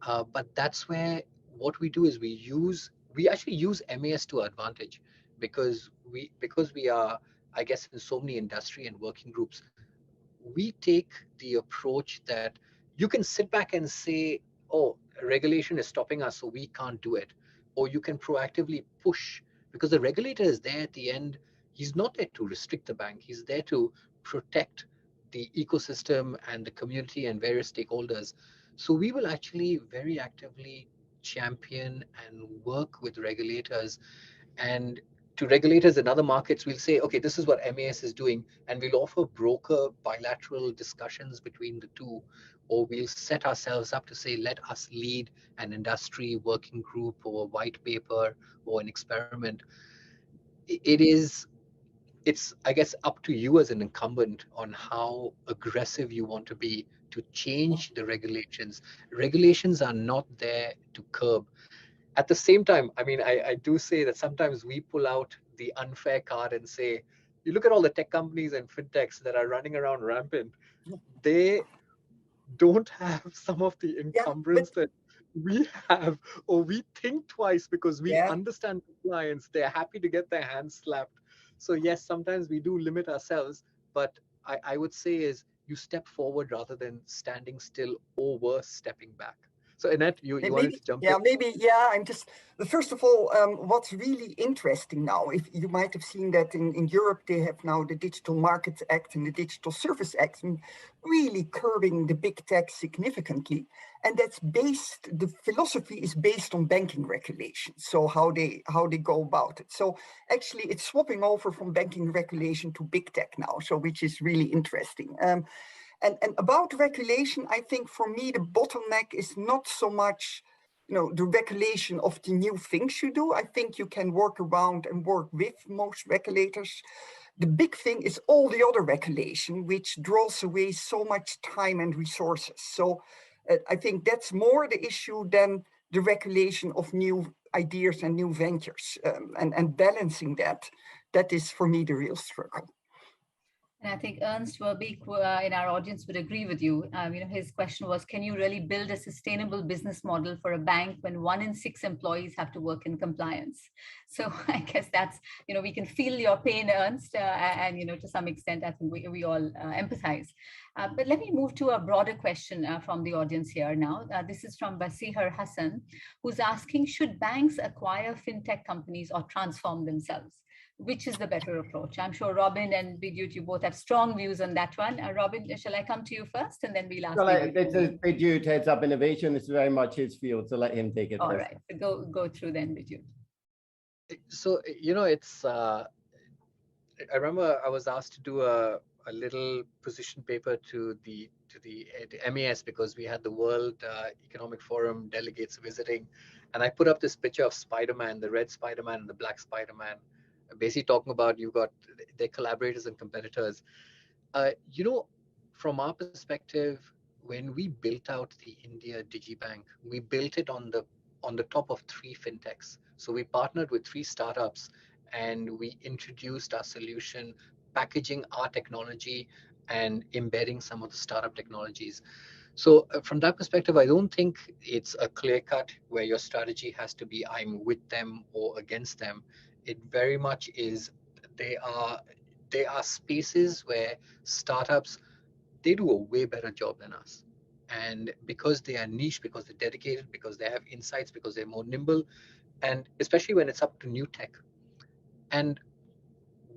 But that's where what we do is we actually use MAS to our advantage, because we are, I guess, in so many industry and working groups, we take the approach that you can sit back and say, oh, regulation is stopping us, so we can't do it. Or you can proactively push, because the regulator is there at the end. He's not there to restrict the bank. He's there to protect the ecosystem and the community and various stakeholders. So we will actually very actively champion and work with regulators, and to regulators in other markets, we'll say, okay, this is what MAS is doing, and we'll offer broker bilateral discussions between the two, or we'll set ourselves up to say, let us lead an industry working group or a white paper or an experiment. It's, I guess, up to you as an incumbent on how aggressive you want to be to change the regulations. Regulations are not there to curb. At the same time, I mean, I do say that sometimes we pull out the unfair card and say, you look at all the tech companies and fintechs that are running around rampant, they don't have some of the encumbrance that we have, or we think twice because we understand compliance. They're happy to get their hands slapped. So yes, sometimes we do limit ourselves, but I would say is you step forward rather than standing still or worse, stepping back. So Annet, you wanted to jump in? I'm just, first of all, what's really interesting now, if you might have seen that in Europe, they have now the Digital Markets Act and the Digital Service Act, and really curbing the big tech significantly. And that's based, the philosophy is based on banking regulation. So how they go about it. So actually it's swapping over from banking regulation to big tech now, so which is really interesting. And about regulation, I think for me, the bottleneck is not so much, the regulation of the new things you do. I think you can work around and work with most regulators. The big thing is all the other regulation, which draws away so much time and resources. So I think that's more the issue than the regulation of new ideas and new ventures, and balancing that. That is for me the real struggle. And I think Ernst Verbeek in our audience would agree with you. His question was, can you really build a sustainable business model for a bank when 1 in 6 employees have to work in compliance? So I guess that's, we can feel your pain, Ernst, and, to some extent, I think we all empathize. But let me move to a broader question from the audience here now. This is from Basihar Hassan, who's asking, should banks acquire fintech companies or transform themselves? Which is the better approach? I'm sure Robin and Bidyut, you both have strong views on that one. Robin, shall I come to you first, and then we'll ask you? Bidyut heads up innovation. It's very much his field, so let him take it. All right, so go through then, Bidyut. So it's. I remember I was asked to do a little position paper to the MAS because we had the World Economic Forum delegates visiting, and I put up this picture of Spider-Man, the red Spider-Man and the black Spider-Man, basically talking about you've got their collaborators and competitors. From our perspective, when we built out the India DigiBank, we built it on the top of 3 fintechs. So we partnered with 3 startups and we introduced our solution, packaging our technology and embedding some of the startup technologies. So from that perspective, I don't think it's a clear cut where your strategy has to be I'm with them or against them. It very much is they are spaces where startups, they do a way better job than us. And because they are niche, because they're dedicated, because they have insights, because they're more nimble, and especially when it's up to new tech. And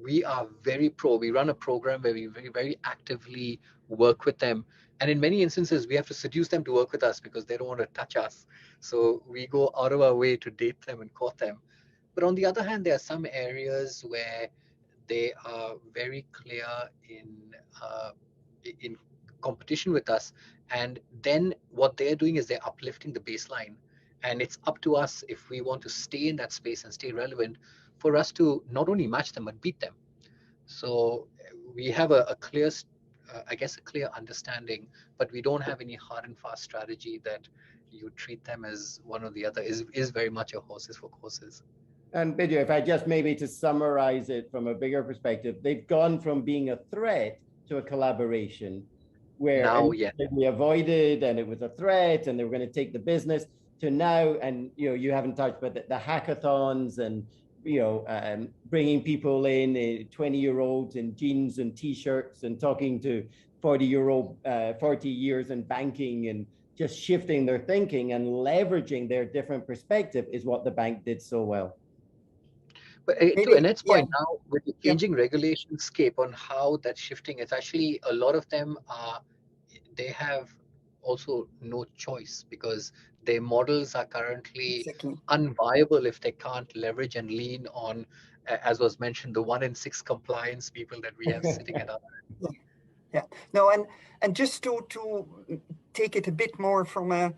we are very pro. We run a program where we very, very actively work with them. And in many instances, we have to seduce them to work with us because they don't want to touch us. So we go out of our way to date them and court them. But on the other hand, there are some areas where they are very clear uh, in competition with us. And then what they're doing is they're uplifting the baseline. And it's up to us, if we want to stay in that space and stay relevant, for us to not only match them, but beat them. So we have a clear, I guess, a clear understanding, but we don't have any hard and fast strategy that you treat them as one or the other. Is very much a horses for courses. And Bidyut, if I just maybe to summarize it from a bigger perspective, they've gone from being a threat to a collaboration where now, yeah, we avoided and it was a threat and they were going to take the business, to now, and you haven't touched, but the hackathons and bringing people in, 20-year-olds in jeans and t-shirts and talking to 40-year-old, 40 years in banking, and just shifting their thinking and leveraging their different perspective is what the bank did so well. But to Annette's point, now with the changing regulation scape on how that's shifting, it's actually a lot of them they have also no choice because their models are currently unviable if they can't leverage and lean on, as was mentioned, the 1 in 6 compliance people that we have sitting at our end. Yeah, no, and just to take it a bit more from a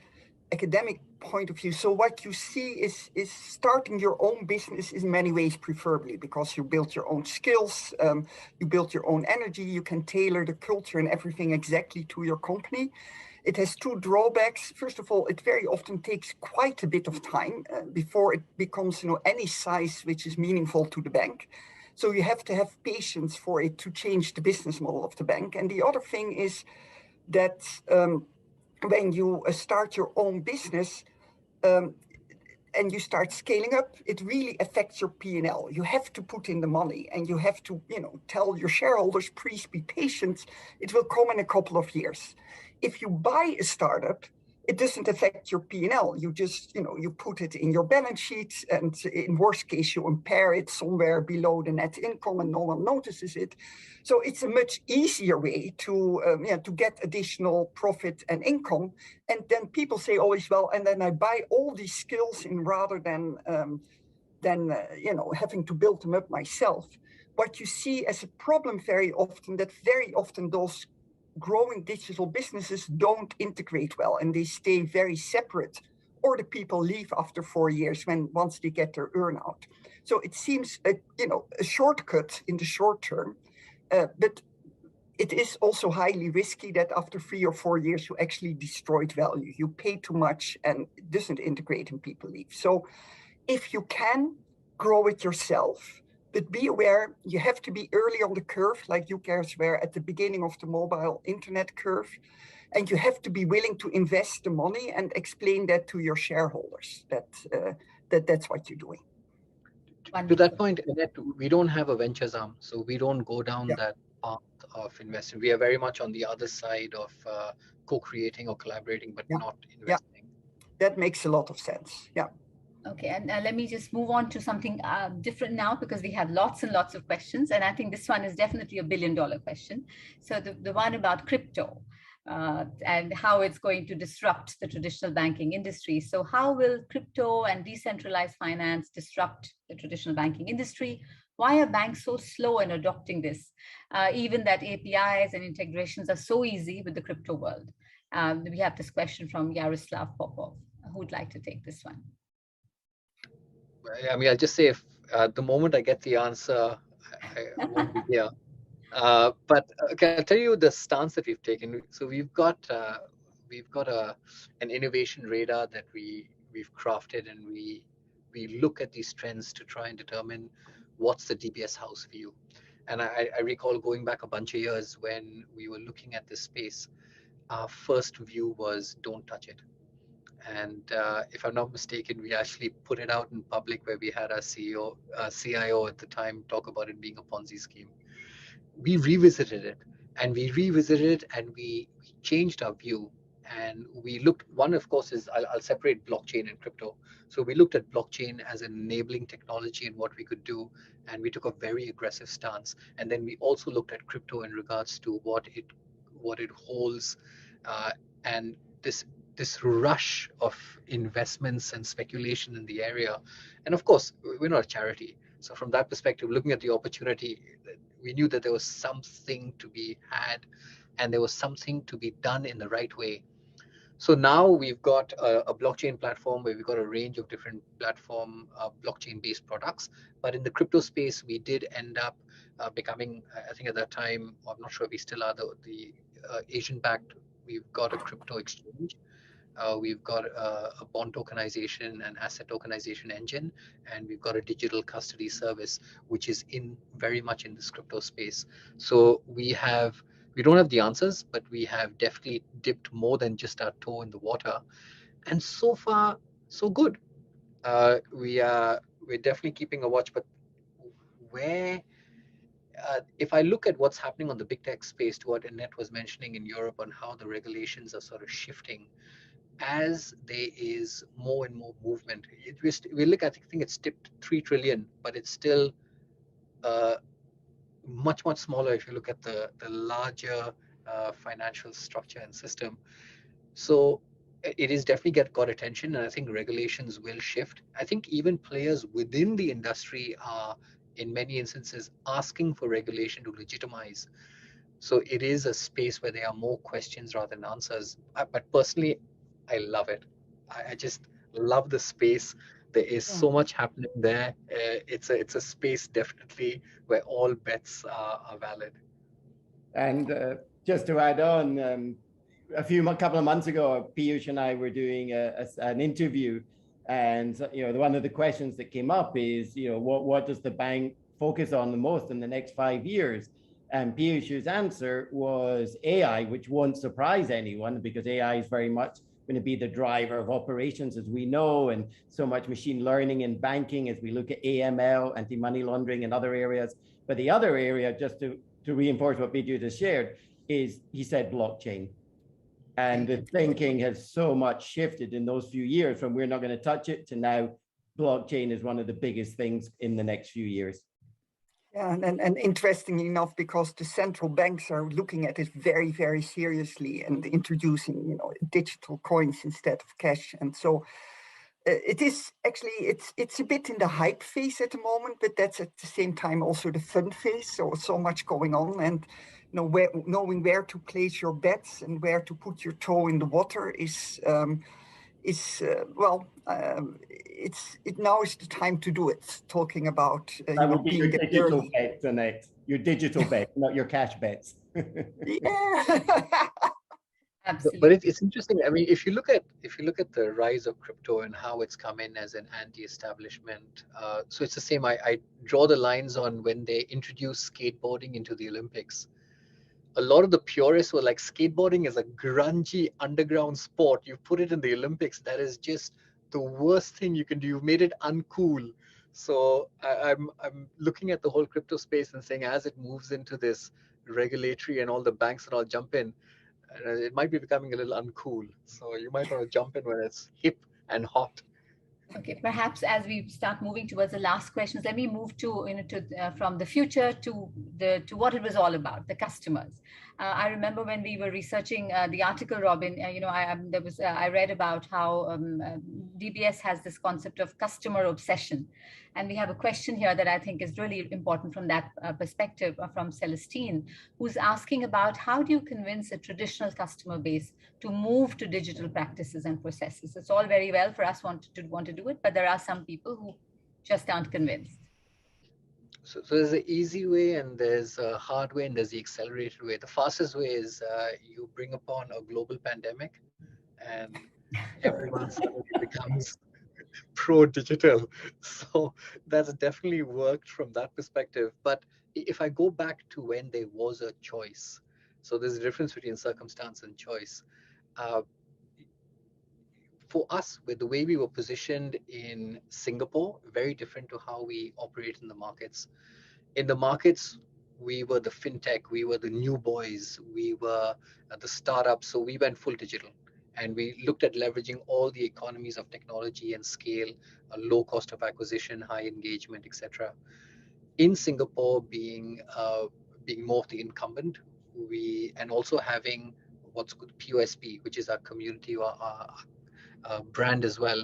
academic point of view. So what you see is starting your own business in many ways preferably, because you build your own skills, you build your own energy, you can tailor the culture and everything exactly to your company. It has 2 drawbacks. First of all, it very often takes quite a bit of time before it becomes any size which is meaningful to the bank. So you have to have patience for it to change the business model of the bank. And the other thing is that when you start your own business and you start scaling up, it really affects your P&L. You have to put in the money and you have to, tell your shareholders, please be patient. It will come in a couple of years. If you buy a startup, it doesn't affect your P&L. You just, you put it in your balance sheet, and in worst case, you impair it somewhere below the net income and no one notices it. So it's a much easier way to get additional profit and income. And then people say always, well, and then I buy all these skills in rather than having to build them up myself. What you see as a problem very often those growing digital businesses don't integrate well and they stay very separate, or the people leave after 4 years once they get their earnout. So it seems a shortcut in the short term, but it is also highly risky that after 3 or 4 years you actually destroyed value. You pay too much and it doesn't integrate and people leave. So if you can grow it yourself, but be aware, you have to be early on the curve, like you guys were at the beginning of the mobile internet curve. And you have to be willing to invest the money and explain that to your shareholders, that's what you're doing. To that point, Annette, we don't have a ventures arm, so we don't go down that path of investing. We are very much on the other side of co-creating or collaborating, but not investing. That makes a lot of sense. Yeah. Okay, and let me just move on to something different now, because we have lots and lots of questions, and I think this one is definitely a billion-dollar question. So the one about crypto and how it's going to disrupt the traditional banking industry. So how will crypto and decentralized finance disrupt the traditional banking industry? Why are banks so slow in adopting this, even that APIs and integrations are so easy with the crypto world? We have this question from Yaroslav Popov. Who would like to take this one? I mean, I'll just say, if the moment I get the answer, I won't be here. But okay, I'll tell you the stance that we've taken. So we've got an innovation radar that we've crafted, and we we look at these trends to try and determine what's the DBS house view. And I recall going back a bunch of years when we were looking at this space, our first view was don't touch it. And if I'm not mistaken, we actually put it out in public where we had our CIO at the time talk about it being a Ponzi scheme. We revisited it and we changed our view. And we looked, one of course is, I'll separate blockchain and crypto. So we looked at blockchain as an enabling technology and what we could do. And we took a very aggressive stance. And then we also looked at crypto in regards to what it holds, and this rush of investments and speculation in the area. And of course, we're not a charity. So from that perspective, looking at the opportunity, we knew that there was something to be had and there was something to be done in the right way. So now we've got a blockchain platform where we've got a range of different platform blockchain-based products. But in the crypto space, we did end up becoming, I think at that time, I'm not sure if we still are, the Asian-backed, we've got a crypto exchange. We've got a bond tokenization and asset tokenization engine, and we've got a digital custody service, which is very much in this crypto space. So we don't have the answers, but we have definitely dipped more than just our toe in the water. And so far, so good. We're definitely keeping a watch, but if I look at what's happening on the big tech space, to what Annet was mentioning in Europe on how the regulations are sort of shifting, as there is more and more movement, we look at, I think it's tipped 3 trillion, but it's still much smaller if you look at the larger financial structure and system. So it is definitely got attention, and I think regulations will shift. I think even players within the industry are, in many instances, asking for regulation to legitimize. So it is a space where there are more questions rather than answers. But personally, I love it. I just love the space. There is so much happening there. It's a space definitely where all bets are valid. And just to add on, couple of months ago, Piyush and I were doing an interview, and one of the questions that came up is, what does the bank focus on the most in the next 5 years? And Piyush's answer was AI, which won't surprise anyone because AI is very much going to be the driver of operations, as we know, and so much machine learning in banking as we look at AML, anti-money laundering, and other areas. But the other area, just to reinforce what Bidyut has shared, is he said blockchain. And the thinking has so much shifted in those few years from we're not going to touch it to now blockchain is one of the biggest things in the next few years. Yeah, and interesting enough, because the central banks are looking at it very, very seriously and introducing, digital coins instead of cash. And so it is actually, it's a bit in the hype phase at the moment, but that's at the same time also the fun phase. So much going on, and knowing where to place your bets and where to put your toe in the water now is the time to do it. Talking about that would be your digital bets, Annet. Your digital bets, not your cash bets. Yeah. Absolutely. But it's interesting. I mean, if you look at the rise of crypto and how it's come in as an anti-establishment, so it's the same. I draw the lines on when they introduced skateboarding into the Olympics. A lot of the purists were like, skateboarding is a grungy underground sport. You put it in the Olympics, that is just the worst thing you can do. You've made it uncool. So I'm looking at the whole crypto space and saying, as it moves into this regulatory and all the banks that all jump in, it might be becoming a little uncool. So you might want to jump in when it's hip and hot. Okay, perhaps as we start moving towards the last questions, let me move to from the future to what it was all about, the customers. I remember when we were researching the article, Robin. I read about how DBS has this concept of customer obsession, and we have a question here that I think is really important from that perspective from Celestine, who's asking about how do you convince a traditional customer base to move to digital practices and processes. It's all very well for us want to do it, but there are some people who just aren't convinced. So there's an easy way and there's a hard way and there's the accelerated way. The fastest way is you bring upon a global pandemic and everyone suddenly becomes pro-digital. So that's definitely worked from that perspective. But if I go back to when there was a choice, so there's a difference between circumstance and choice. Uh, for us, with the way we were positioned in Singapore, very different to how we operate in the markets. In the markets, we were the fintech, we were the new boys, we were the startups. So we went full digital, and we looked at leveraging all the economies of technology and scale, a low cost of acquisition, high engagement, etc. In Singapore, being more of the incumbent, and also having what's called POSP, which is our community or our brand as well.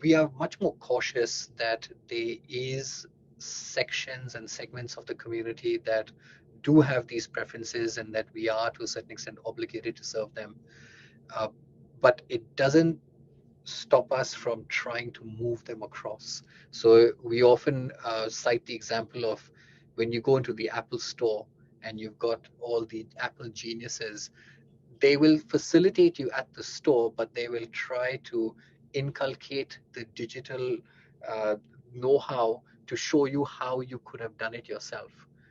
We are much more cautious that there is sections and segments of the community that do have these preferences, and that we are to a certain extent obligated to serve them. But it doesn't stop us from trying to move them across. So we often cite the example of when you go into the Apple store and you've got all the Apple geniuses. They will facilitate you at the store, but they will try to inculcate the digital know-how to show you how you could have done it yourself.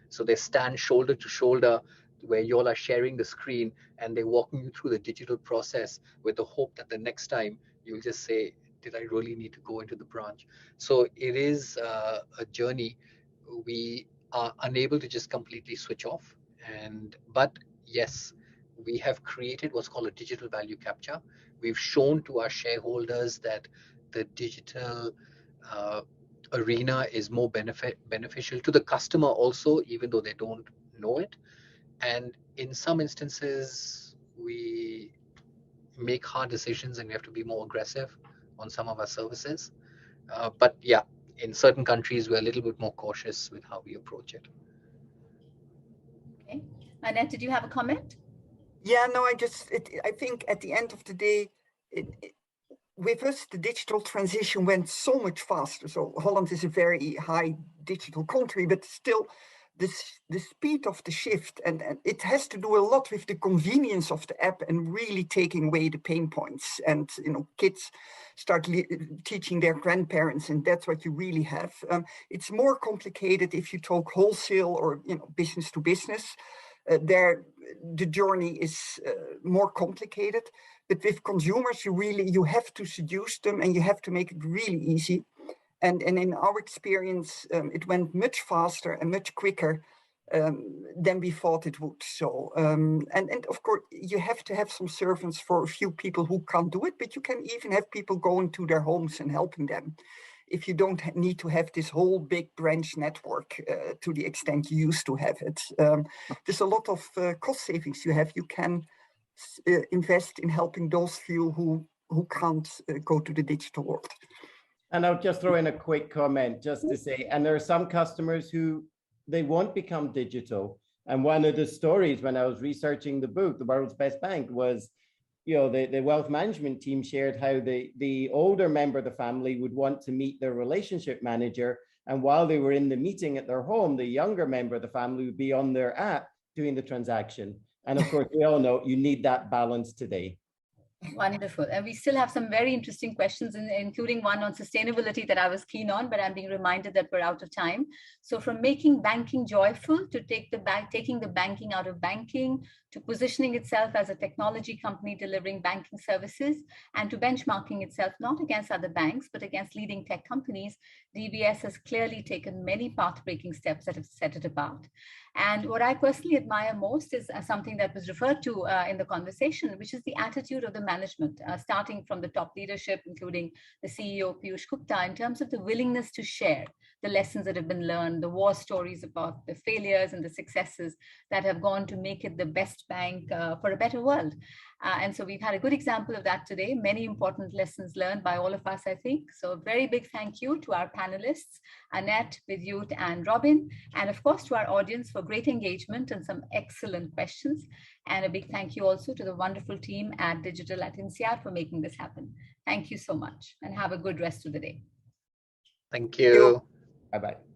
So they stand shoulder to shoulder where you all are sharing the screen, and they're walking you through the digital process with the hope that the next time you'll just say, did I really need to go into the branch? So it is a journey. We are unable to just completely switch off. But yes, we have created what's called a digital value capture. We've shown to our shareholders that the digital arena is more beneficial to the customer also, even though they don't know it. And in some instances, we make hard decisions and we have to be more aggressive on some of our services. But yeah, in certain countries, we're a little bit more cautious with how we approach it. Okay. Annet, did you have a comment? Yeah, no, I think at the end of the day, with us, the digital transition went so much faster. So Holland is a very high digital country, but still the speed of the shift, and it has to do a lot with the convenience of the app and really taking away the pain points. And, kids start teaching their grandparents, and that's what you really have. It's more complicated if you talk wholesale or, business to business. There, the journey is more complicated. But with consumers, you have to seduce them, and you have to make it really easy. And in our experience, it went much faster and much quicker than we thought it would. So, and of course, you have to have some servants for a few people who can't do it, but you can even have people going to their homes and helping them. If you don't need to have this whole big branch network to the extent you used to have it. There's a lot of cost savings you have. You can invest in helping those few who can't go to the digital world. And I'll just throw in a quick comment just to say, and there are some customers who they won't become digital. And one of the stories when I was researching the book, The World's Best Bank, was, the wealth management team shared how the older member of the family would want to meet their relationship manager. And while they were in the meeting at their home, the younger member of the family would be on their app doing the transaction. And of course, we all know you need that balance today. Wonderful. And we still have some very interesting questions, including one on sustainability that I was keen on, but I'm being reminded that we're out of time. So from making banking joyful to taking the banking out of banking, to positioning itself as a technology company delivering banking services, and to benchmarking itself not against other banks, but against leading tech companies, DBS has clearly taken many path-breaking steps that have set it apart. And what I personally admire most is something that was referred to in the conversation, which is the attitude of the management, starting from the top leadership, including the CEO, Piyush Gupta, in terms of the willingness to share the lessons that have been learned, the war stories about the failures and the successes that have gone to make it the best bank for a better world. And so we've had a good example of that today, many important lessons learned by all of us, I think. So a very big thank you to our panelists, Annet, Bidyut, and Robin, and of course to our audience for great engagement and some excellent questions. And a big thank you also to the wonderful team at Digital at INSEAD for making this happen. Thank you so much, and have a good rest of the day. Thank you. Bye-bye.